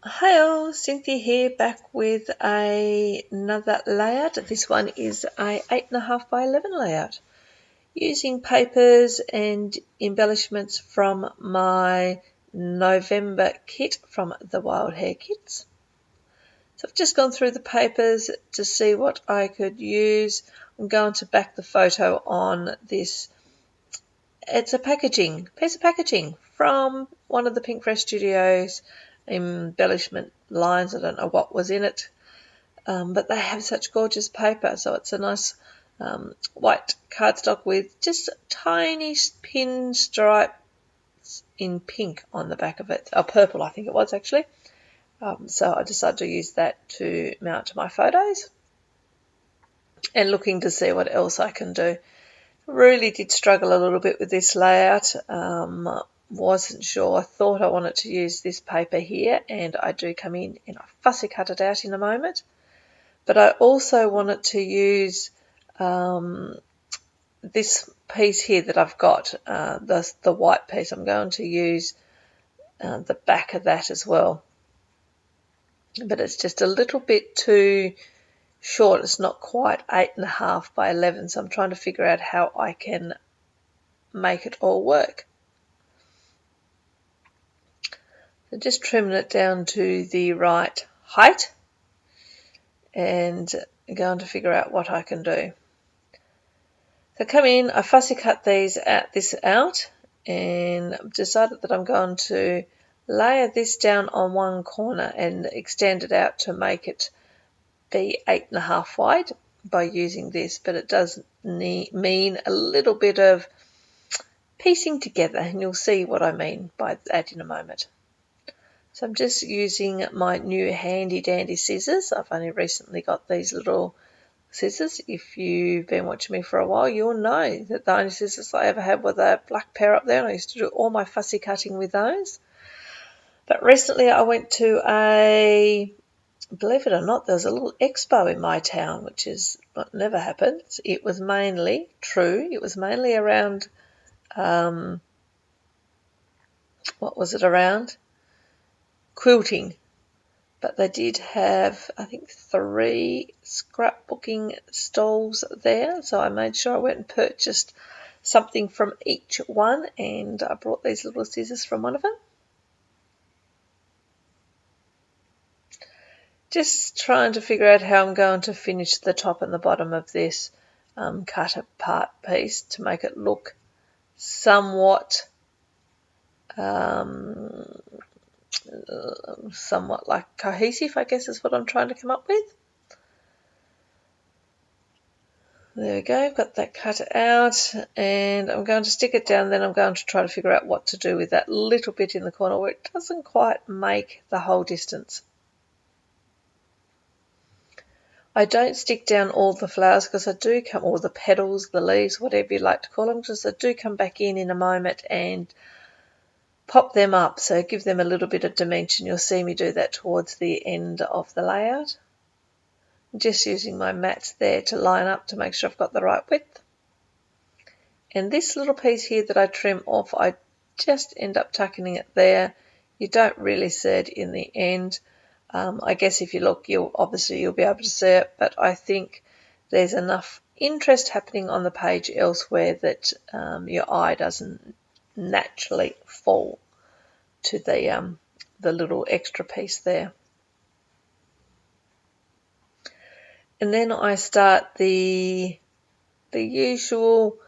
Hi all, Cynthia here, back with another layout. This one is a 8.5 by 11 layout using papers and embellishments from my November kit from the Wild Hair Kits. So I've just gone through the papers to see what I could use. I'm going to back the photo on this. It's a piece of packaging from one of the Pinkfresh Studios embellishment lines. I don't know what was in it, but they have such gorgeous paper. So it's a nice white cardstock with just tiny pinstripes in pink on the back of it. Purple, I think it was actually. So I decided to use that to mount to my photos and looking to see what else I can do. Really did struggle a little bit with this layout. Wasn't sure. I thought I wanted to use this paper here, and I do come in and I fussy cut it out in a moment. But I also wanted to use this piece here that I've got, the white piece. I'm going to use the back of that as well. But it's just a little bit too short. It's not quite 8.5 by 11, so I'm trying to figure out how I can make it all work. So just trimming it down to the right height and going to figure out what I can do. So come in, I fussy cut this out and decided that I'm going to layer this down on one corner and extend it out to make it be 8.5 wide by using this, but it does mean a little bit of piecing together, and you'll see what I mean by that in a moment. So I'm just using my new handy dandy scissors. I've only recently got these little scissors. If you've been watching me for a while, you'll know that the only scissors I ever had were the black pair up there, and I used to do all my fussy cutting with those. But recently I went to believe it or not, there was a little expo in my town, which is what never happens. It was mainly around, what was it around? Quilting. But they did have, I think, 3 scrapbooking stalls there. So I made sure I went and purchased something from each one, and I brought these little scissors from one of them. Just trying to figure out how I'm going to finish the top and the bottom of this cut apart piece to make it look somewhat like cohesive, I guess is what I'm trying to come up with. There we go, got that cut out, and I'm going to stick it down. Then I'm going to try to figure out what to do with that little bit in the corner where it doesn't quite make the whole distance. I don't stick down all the flowers because I do come, or the petals, the leaves, whatever you like to call them, because I do come back in a moment and pop them up, so give them a little bit of dimension. You'll see me do that towards the end of the layout. I'm just using my mats there to line up to make sure I've got the right width. And this little piece here that I trim off, I just end up tucking it there. You don't really see it in the end. I guess if you look, you'll be able to see it, but I think there's enough interest happening on the page elsewhere that your eye doesn't naturally fall to the little extra piece there. And then I start the usual,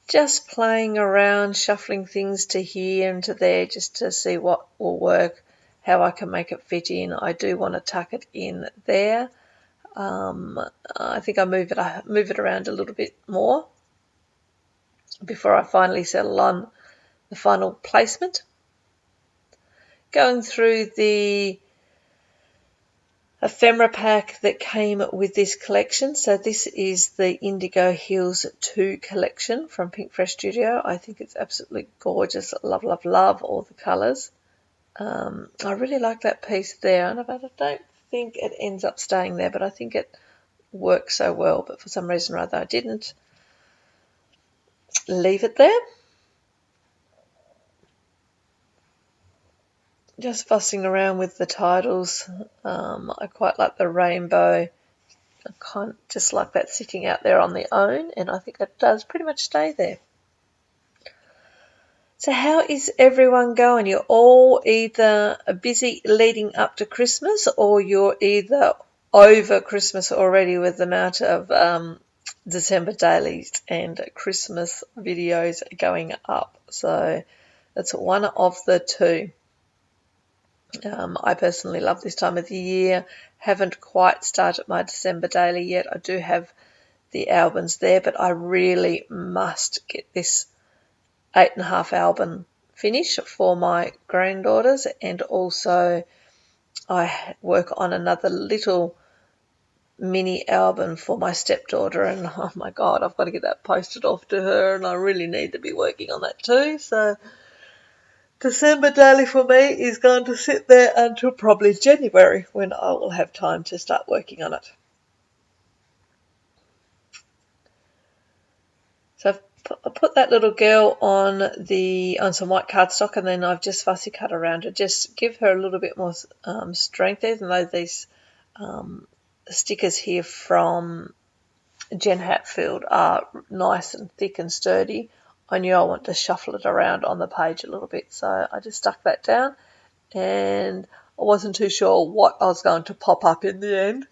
just playing around, shuffling things to here and to there just to see what will work, how I can make it fit in. I do want to tuck it in there. I think I move it around a little bit more before I finally settle on the final placement. Going through the ephemera pack that came with this collection. So this is the Indigo Hills 2 collection from Pinkfresh Studio. I think it's absolutely gorgeous. Love, love, love all the colours. I really like that piece there, and I don't think it ends up staying there, but I think it works so well, but for some reason or other I didn't leave it there. just fussing around with the titles. I quite like the rainbow. I kind of just like that sitting out there on their own, and I think it does pretty much stay there. So how is everyone going? You're all either busy leading up to Christmas, or you're either over Christmas already with the amount of December dailies and Christmas videos going up. So that's one of the two. I personally love this time of the year. Haven't quite started my December daily yet. I do have the albums there, but I really must get this 8.5 album finished for my granddaughters, and also I work on another little mini album for my stepdaughter, and oh my god, I've got to get that posted off to her, and I really need to be working on that too. So December daily for me is going to sit there until probably January, when I will have time to start working on it. So I've put that little girl on some white cardstock, and then I've just fussy cut around her, just give her a little bit more strength, even though these stickers here from Jen Hatfield are nice and thick and sturdy. I knew I want to shuffle it around on the page a little bit, so I just stuck that down, and I wasn't too sure what I was going to pop up in the end.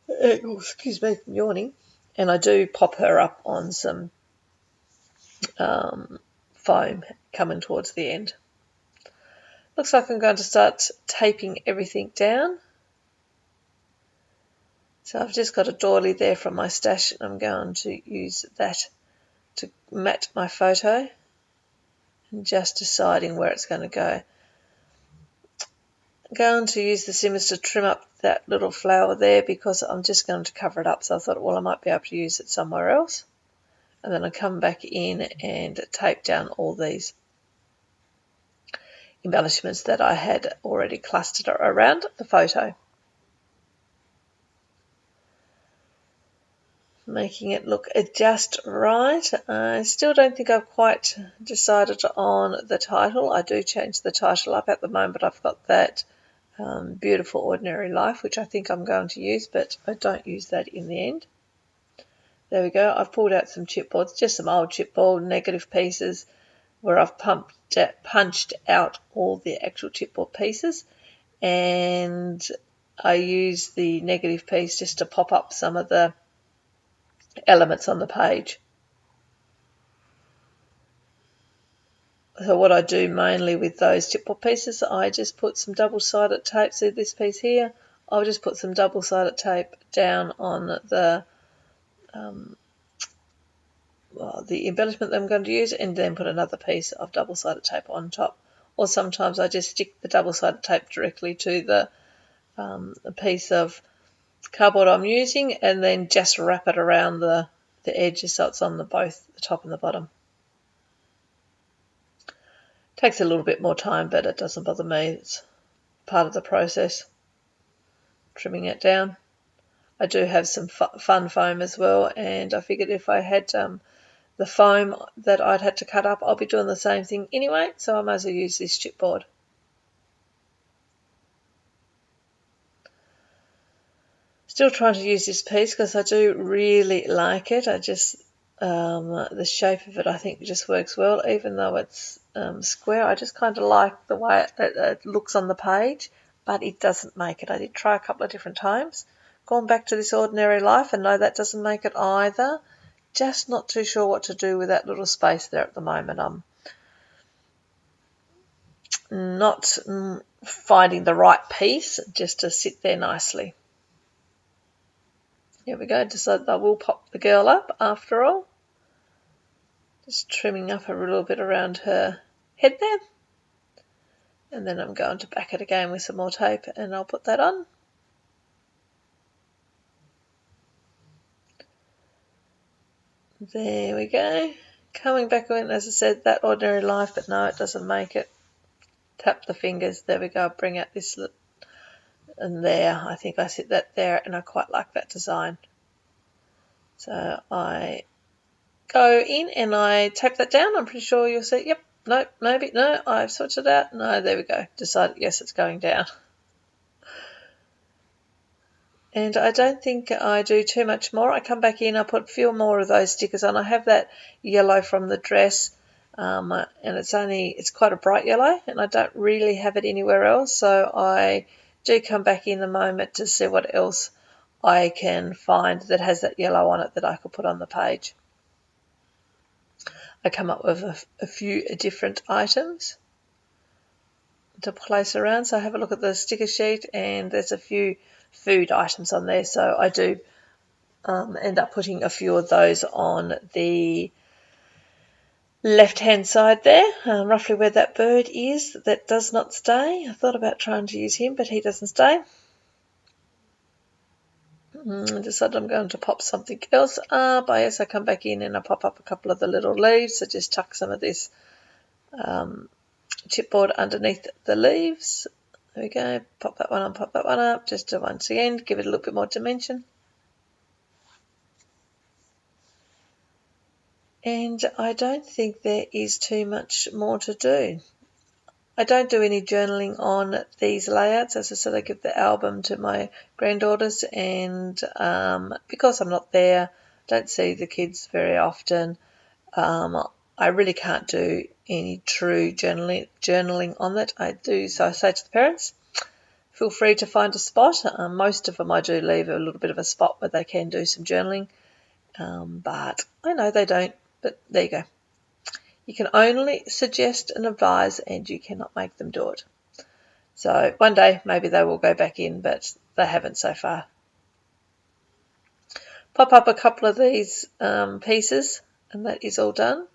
Oh, excuse me, I'm yawning. And I do pop her up on some foam coming towards the end. Looks like I'm going to start taping everything down. So I've just got a doily there from my stash, and I'm going to use that to mat my photo, and just deciding where it's going to go. I'm going to use the scissors to trim up that little flower there, because I'm just going to cover it up. So I thought, well, I might be able to use it somewhere else. And then I come back in and tape down all these embellishments that I had already clustered around the photo, making it look just right. I still don't think I've quite decided on the title. I do change the title up at the moment. I've got that Beautiful Ordinary Life, which I think I'm going to use, but I don't use that in the end. There we go. I've pulled out some chipboards, just some old chipboard negative pieces, where I've punched out all the actual chipboard pieces, and I use the negative piece just to pop up some of the elements on the page. So what I do mainly with those chipboard pieces, I just put some double-sided tape. See this piece here? I'll just put some double-sided tape down on the embellishment that I'm going to use, and then put another piece of double-sided tape on top. Or sometimes I just stick the double-sided tape directly to the piece of cardboard I'm using, and then just wrap it around the edges so it's on both the top and the bottom. Takes a little bit more time, but it doesn't bother me. It's part of the process, trimming it down. I do have some fun foam as well, and I figured if I had the foam that I'd had to cut up, I'll be doing the same thing anyway, so I might as well use this chipboard. Still trying to use this piece because I do really like it. I just the shape of it, I think, just works well, even though it's square. I just kind of like the way it looks on the page, but it doesn't make it. I did try a couple of different times, gone back to this Ordinary Life, and no, that doesn't make it either. Just not too sure what to do with that little space there at the moment. I'm not finding the right piece just to sit there nicely. Here we go. Decided I will pop the girl up after all. Just trimming up a little bit around her head there. And then I'm going to back it again with some more tape, and I'll put that on. There we go. Coming back in, as I said, that Ordinary Life, but no, it doesn't make it. Tap the fingers. There we go. Bring out this, and there. I think I sit that there, and I quite like that design. So I go in and I tape that down. I'm pretty sure you'll see, yep, Nope, maybe, no, I've switched it out. No, there we go. Decided, yes, it's going down. And I don't think I do too much more. I come back in, I put a few more of those stickers on. I have that yellow from the dress, and it's quite a bright yellow, and I don't really have it anywhere else. So I do come back in a moment to see what else I can find that has that yellow on it that I could put on the page. I come up with a few different items to place around. So I have a look at the sticker sheet, and there's a few food items on there. So I do end up putting a few of those on the left-hand side there, roughly where that bird is that does not stay. I thought about trying to use him, but he doesn't stay. I decided I'm going to pop something else up. I come back in and I pop up a couple of the little leaves. So just tuck some of this chipboard underneath the leaves. There we go. Pop that one on, pop that one up, just to once again give it a little bit more dimension. And I don't think there is too much more to do. I don't do any journaling on these layouts. As I said, I give the album to my granddaughters, and because I'm not there, don't see the kids very often, I really can't do any true journaling on that. So I say to the parents, feel free to find a spot. Most of them I do leave a little bit of a spot where they can do some journaling, but I know they don't, but there you go. You can only suggest and advise, and you cannot make them do it. So one day maybe they will go back in, but they haven't so far. Pop up a couple of these pieces, and that is all done.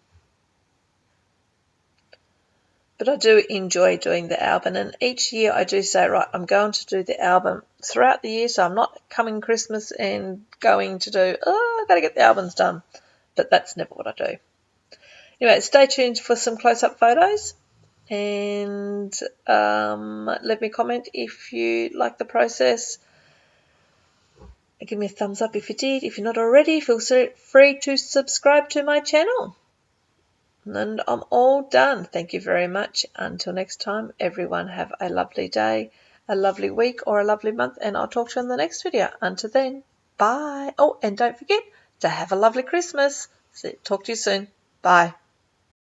But I do enjoy doing the album, and each year I do say, right, I'm going to do the album throughout the year, so I'm not coming Christmas and going to do, I've got to get the albums done. But that's never what I do. Anyway, stay tuned for some close-up photos, and let me comment if you like the process. Give me a thumbs up if you did. If you're not already, feel free to subscribe to my channel. And I'm all done. Thank you very much. Until next time, everyone have a lovely day, a lovely week, or a lovely month, and I'll talk to you in the next video. Until then, bye. Oh, and don't forget to have a lovely Christmas. Talk to you soon. Bye.